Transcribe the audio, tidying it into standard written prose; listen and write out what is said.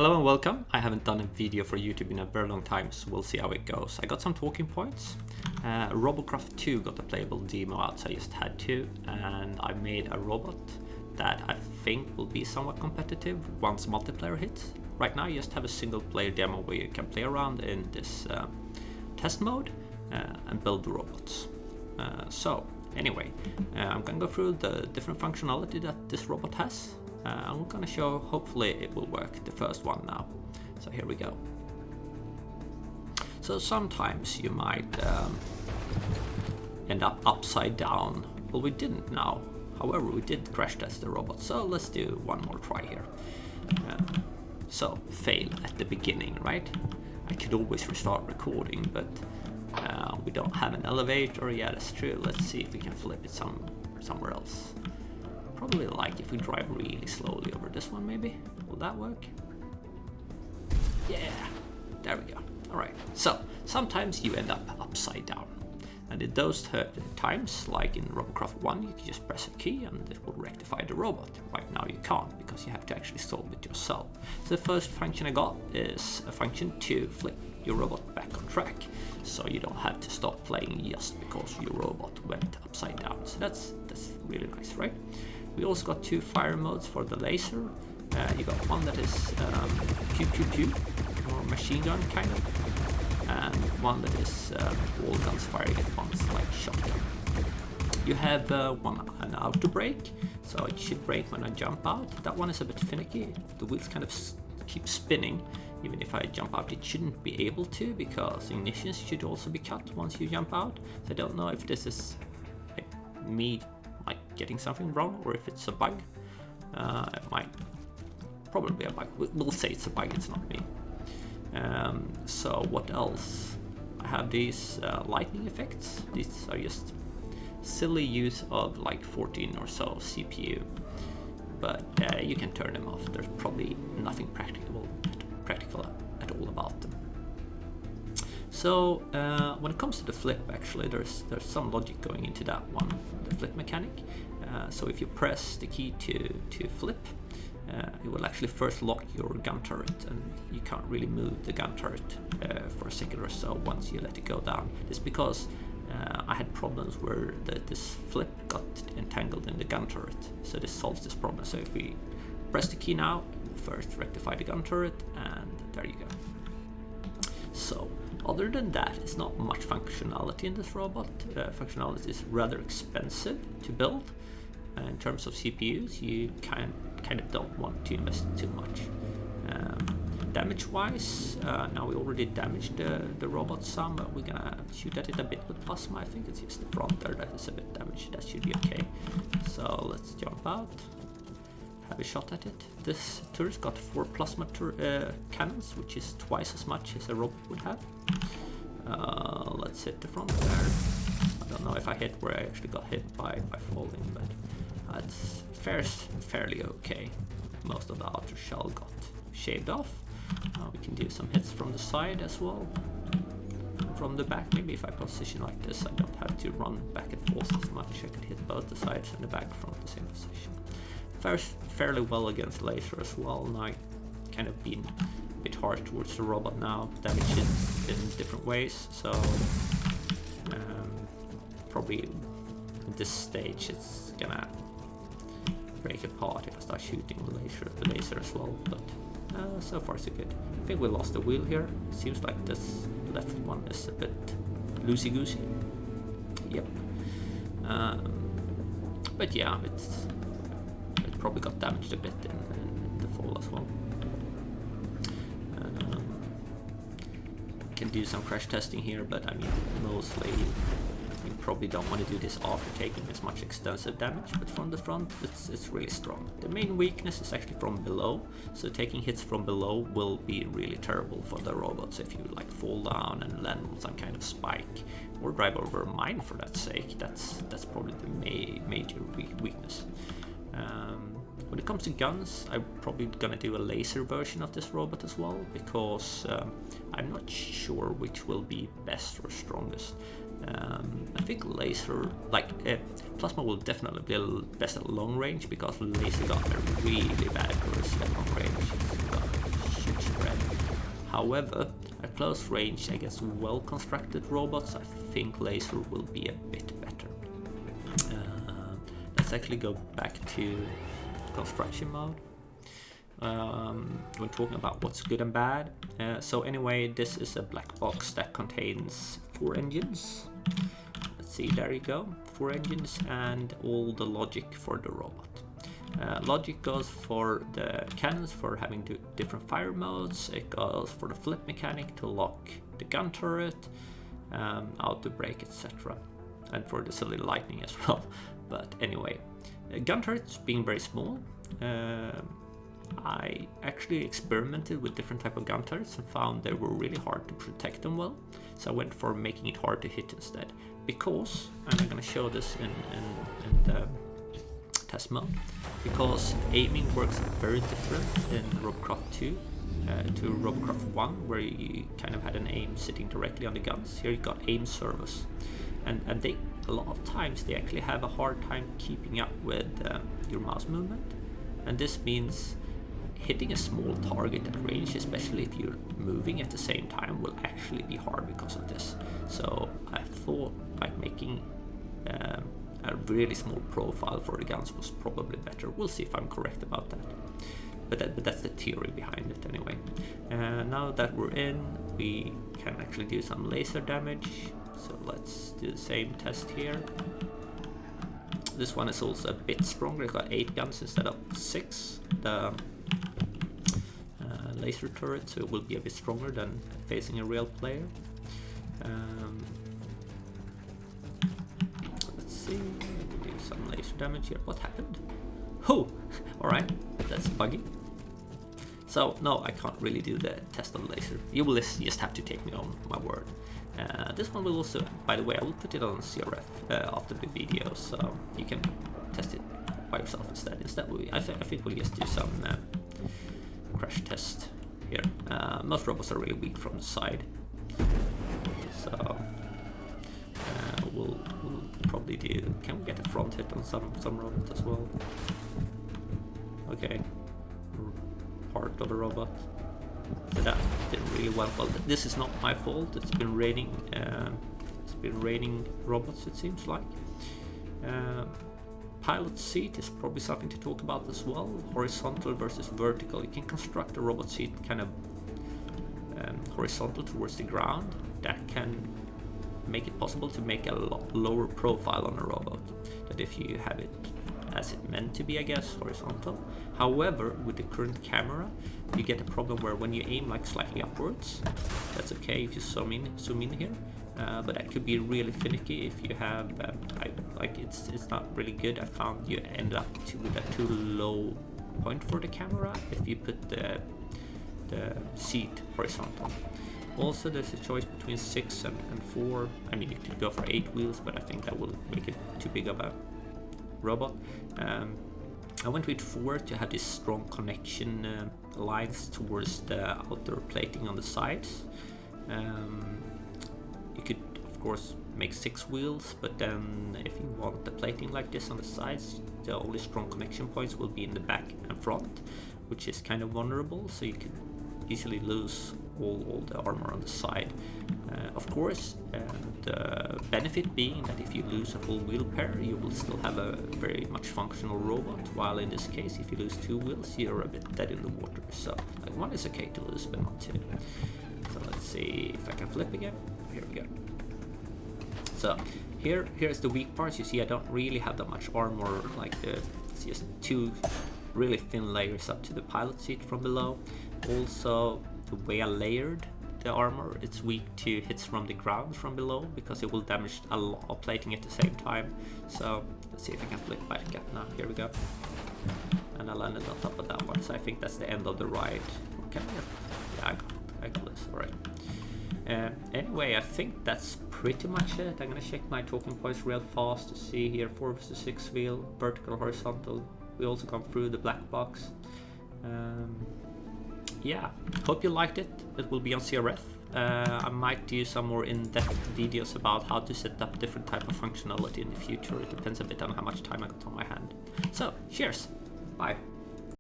Hello and welcome. I haven't done a video for YouTube in a very long time, so we'll see how it goes. I got some talking points. Robocraft 2 got a playable demo out, so I just had to, and I made a robot that I think will be somewhat competitive once multiplayer hits. Right now you just have a single player demo where you can play around in this test mode and build the robots. So anyway, I'm gonna go through the different functionality that this robot has. I'm gonna show, hopefully it will work, the first one now. So here we go. So sometimes you might end up upside down. Well, we didn't now. However, we did crash test the robot, so let's do one more try here. So fail at the beginning, right? I could always restart recording, but we don't have an elevator. Yeah, that's true. Let's see if we can flip it somewhere else. Probably like if we drive really slowly over this one, maybe. Will that work? Yeah, there we go. All right, so sometimes you end up upside down. And in those times, like in Robocraft 1, you can just press a key and it will rectify the robot. Right now you can't, because you have to actually solve it yourself. So the first function I got is a function to flip your robot back on track. So you don't have to stop playing just because your robot went upside down. So that's really nice, right? We also got two fire modes for the laser. You got one that is pew pew pew, or machine gun kind of, and one that is all guns firing at once, like shotgun. You have an auto break, so it should break when I jump out. That one is a bit finicky. The wheels kind of keep spinning. Even if I jump out, it shouldn't be able to, because ignitions should also be cut once you jump out. So I don't know if this is like me getting something wrong or if it's a bug. It might probably be a bug. We'll say it's a bug, it's not me. So what else? I have these lightning effects. These are just silly use of like 14 or so CPU, but you can turn them off. There's probably nothing practical at all about them. So when it comes to the flip, actually there's some logic going into that one, the flip mechanic. So if you press the key to flip, it will actually first lock your gun turret, and you can't really move the gun turret for a second or so once you let it go down. It's because I had problems where this flip got entangled in the gun turret, so this solves this problem. So if we press the key now, first rectify the gun turret, and there you go. So other than that, it's not much functionality in this robot. Functionality is rather expensive to build. In terms of CPUs, you kind of don't want to invest too much. Damage wise, now we already damaged the robot some, but we're gonna shoot at it a bit with plasma. I think it's just the front there that is a bit damaged. That should be okay. So let's jump out, have a shot at it. This turret's got 4 plasma cannons, which is twice as much as a robot would have. Let's hit the front there. I don't know if I hit where I actually got hit by falling, but it's fairly okay. Most of the outer shell got shaved off. We can do some hits from the side as well. From the back, maybe if I position like this, I don't have to run back and forth as much. I can hit both the sides and the back from the same position. Fares fairly well against laser as well. Now I kind of been a bit harsh towards the robot now, damage it in different ways. So probably at this stage it's gonna break apart if I start shooting the laser as well. But so far so good. I think we lost the wheel here. Seems like this left one is a bit loosey-goosey. Yep. But yeah, it probably got damaged a bit in the fall as well. Can do some crash testing here, but I mean mostly you probably don't want to do this after taking this much extensive damage, but from the front it's really strong. The main weakness is actually from below, so taking hits from below will be really terrible for the robots if you like fall down and land on some kind of spike or drive over a mine for that sake. That's probably the major weakness. When it comes to guns, I'm probably gonna do a laser version of this robot as well, because I'm not sure which will be best or strongest. I think laser, plasma will definitely be best at long range, because laser got a really bad accuracy at long range. Shoot However, at close range against well-constructed robots, I think laser will be a bit better. Let's actually go back to construction mode. We're talking about what's good and bad. So anyway, this is a black box that contains 4 engines. Let's see, there you go, 4 engines and all the logic for the robot. Logic goes for the cannons for having different fire modes. It goes for the flip mechanic to lock the gun turret, autobreak, etc. And for the cylinder lightning as well. But anyway, gun turrets being very small. I actually experimented with different type of gun turrets and found they were really hard to protect them well. So I went for making it hard to hit instead. Because, and I'm going to show this in the test mode, because aiming works very different in Robocraft 2 to Robocraft 1, where you kind of had an aim sitting directly on the guns. Here you got aim servos, and they, a lot of times they actually have a hard time keeping up with your mouse movement, and this means hitting a small target at range, especially if you're moving at the same time, will actually be hard because of this. So I thought like making a really small profile for the guns was probably better. We'll see if I'm correct about that. But that's the theory behind it anyway. Now that we're in, we can actually do some laser damage. So let's do the same test here. This one is also a bit stronger. It's got 8 guns instead of 6. The laser turret, so it will be a bit stronger than facing a real player. Let's see, we'll do some laser damage here. What happened? Oh, alright, that's buggy. So no, I can't really do the test on laser. You will just have to take me on my word. This one will also, by the way, I will put it on CRF after the video, so you can test it by yourself instead. I think we'll just do some crash test here. Most robots are really weak from the side, so we'll probably do. Can we get a front hit on some robot as well? Okay, part of the robot. So that did really well. Well, this is not my fault. It's been raining. It's been raining robots, it seems like. Pilot seat is probably something to talk about as well. Horizontal versus vertical. You can construct a robot seat kind of horizontal towards the ground. That can make it possible to make a lot lower profile on a robot than if you have it as it meant to be, I guess, horizontal. However, with the current camera, you get a problem where when you aim like slightly upwards, that's okay if you zoom in here. But that could be really finicky if you have it's not really good. I found you end up with a too low point for the camera if you put the seat horizontal. Also, there's a choice between 6 and 4. I mean, you could go for 8 wheels, but I think that will make it too big of a robot. I went with 4 to have this strong connection lines towards the outer plating on the sides. You could of course make 6 wheels, but then if you want the plating like this on the sides, the only strong connection points will be in the back and front, which is kind of vulnerable, so you can easily lose all the armor on the side. Of course, the benefit being that if you lose a full wheel pair, you will still have a very much functional robot, while in this case, if you lose 2 wheels, you're a bit dead in the water. So like 1 is okay to lose, but not 2. So let's see if I can flip again. Here we go. So here's the weak parts. You see I don't really have that much armor, like it's just 2 really thin layers up to the pilot seat from below. Also, the way I layered the armor, it's weak to hits from the ground from below because it will damage a lot of plating at the same time. So let's see if I can flip back up now. Here we go. And I landed on top of that one. So I think that's the end of the ride. Okay, yeah, I got this. All right. Anyway, I think that's pretty much it. I'm gonna check my talking points real fast to see here. 4 versus 6 wheel, vertical, horizontal. We also come through the black box. Yeah, hope you liked it. It will be on CRF. I might do some more in-depth videos about how to set up different type of functionality in the future. It depends a bit on how much time I got on my hand. So, cheers. Bye.